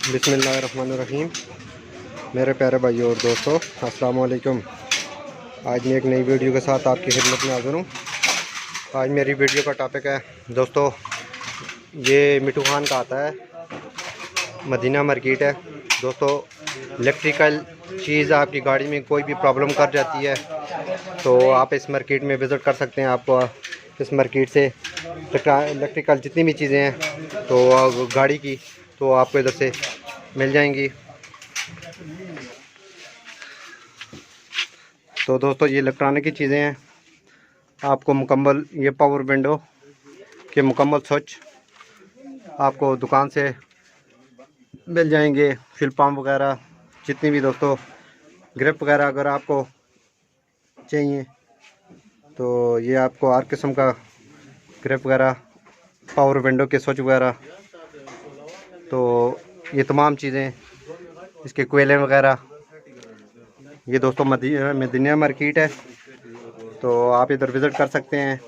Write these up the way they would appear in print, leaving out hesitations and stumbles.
बिस्मिल्लाहिर्रहमानिर्रहीम। मेरे प्यारे भाइयों और दोस्तों, अस्सलाम वालेकुम। आज मैं एक नई वीडियो के साथ आपकी खिदमत में हाज़िर हूँ। आज मेरी वीडियो का टॉपिक है दोस्तों, ये मिठू खान का आता है, मदीना मार्केट है दोस्तों। इलेक्ट्रिकल चीज़ आपकी गाड़ी में कोई भी प्रॉब्लम कर जाती है तो आप इस मार्केट में विज़िट कर सकते हैं। आपको इस मार्केट से इलेक्ट्रिकल जितनी भी चीज़ें हैं तो गाड़ी की तो आपको इधर से मिल जाएंगी। तो दोस्तों, ये इलेक्ट्रॉनिक की चीज़ें हैं। आपको मुकम्मल ये पावर विंडो के मुकम्मल स्विच आपको दुकान से मिल जाएंगे। फ्यूल पम्प वगैरह जितनी भी दोस्तों ग्रिप वगैरह अगर आपको चाहिए तो ये आपको हर किस्म का ग्रिप वगैरह, पावर विंडो के स्विच वगैरह, तो ये तमाम चीज़ें, इसके कोयले वगैरह, ये दोस्तों मदीना मार्केट है तो आप इधर विज़िट कर सकते हैं।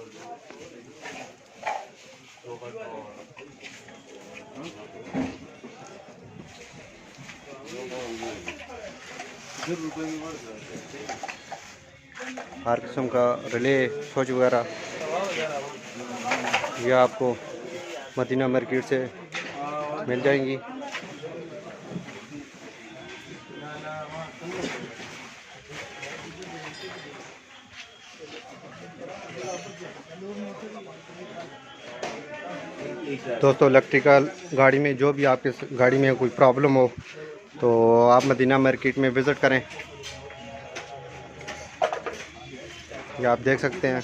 हर किस्म का रिले स्विच वगैरह ये आपको मदीना मार्केट से मिल जाएंगी। दोस्तों, इलेक्ट्रिकल गाड़ी में जो भी आपके गाड़ी में कोई प्रॉब्लम हो तो आप मदीना मार्केट में विज़िट करें। ये आप देख सकते हैं।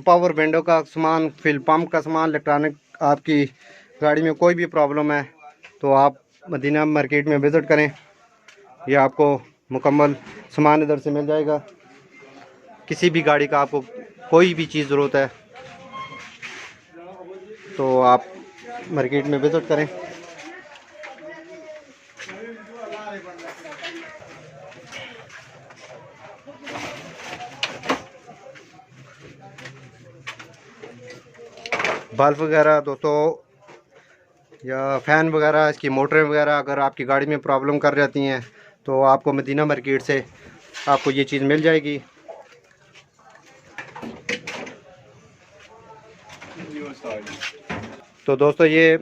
पावर विंडो का सामान, फ्यूल पम्प का सामान, इलेक्ट्रॉनिक आपकी गाड़ी में कोई भी प्रॉब्लम है तो आप मदीना मार्केट में विज़िट करें। ये आपको मुकम्मल सामान इधर से मिल जाएगा। किसी भी गाड़ी का आपको कोई भी चीज़ ज़रूरत है तो आप मार्केट में विज़िट करें। बल्ब वगैरह दोस्तों या फ़ैन वगैरह, इसकी मोटरें वगैरह अगर आपकी गाड़ी में प्रॉब्लम कर जाती हैं तो आपको मदीना मार्केट से आपको ये चीज़ मिल जाएगी। तो दोस्तों, ये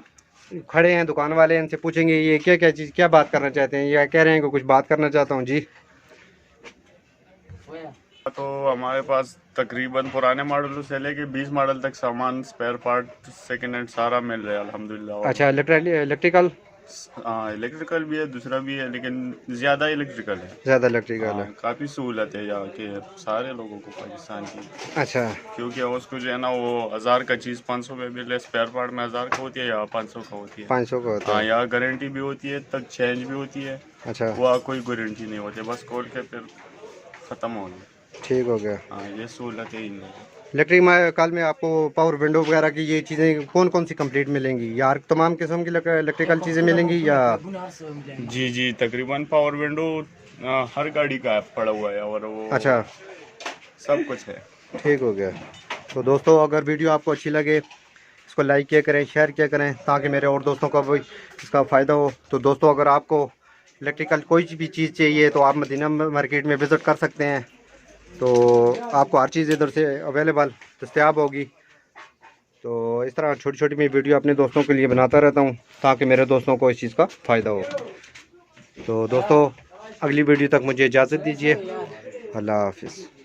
खड़े हैं दुकान वाले, इनसे पूछेंगे ये क्या क्या चीज़, क्या बात करना चाहते हैं। या कह रहे हैं कि कुछ बात करना चाहता हूँ जी। तो हमारे पास तकरीबन पुराने मॉडलों से लेके 20 मॉडल तक सामान, स्पेयर पार्ट, सेकंड हैंड सारा मिल रहा है अल्हम्दुलिल्लाह। अच्छा, इलेक्ट्रिकल? हाँ, इलेक्ट्रिकल भी है, दूसरा भी है, लेकिन ज़्यादा इलेक्ट्रिकल है। ज़्यादा इलेक्ट्रिकल है। काफ़ी सहूलत है यहाँ के सारे लोगों को पाकिस्तान की। अच्छा, क्योंकि उसको जो है ना वो 1000 का चीज़ 500 में मिले, स्पेयर पार्ट में 1000 का होती है, यहाँ 500 का होती है। 500 का होता है। हाँ, यहाँ गारंटी भी होती है, तक चेंज भी होती है। अच्छा, वहाँ कोई गारंटी नहीं होती, बस खोल के फिर ख़त्म हो गया। ठीक हो गया। हाँ, ये सहूलत है इन लोगों। इलेक्ट्रिकल में आपको पावर विंडो वगैरह की ये चीज़ें कौन कौन सी कंप्लीट मिलेंगी? यार तमाम किस्म की इलेक्ट्रिकल चीज़ें मिलेंगी या? जी, तकरीबन पावर विंडो हर गाड़ी का पड़ा हुआ है और वो अच्छा, सब कुछ है। ठीक हो गया। तो दोस्तों, अगर वीडियो आपको अच्छी लगे इसको लाइक किया करें, शेयर किया करें ताकि मेरे और दोस्तों का भी इसका फ़ायदा हो। तो दोस्तों, अगर आपको इलेक्ट्रिकल कोई भी चीज़ चाहिए तो आप मदीना मार्केट में विज़िट कर सकते हैं। तो आपको हर चीज़ इधर से अवेलेबल दस्तयाब होगी। तो इस तरह छोटी छोटी मैं वीडियो अपने दोस्तों के लिए बनाता रहता हूँ ताकि मेरे दोस्तों को इस चीज़ का फ़ायदा हो। तो दोस्तों, अगली वीडियो तक मुझे इजाज़त दीजिए। अल्लाह हाफ़िज़।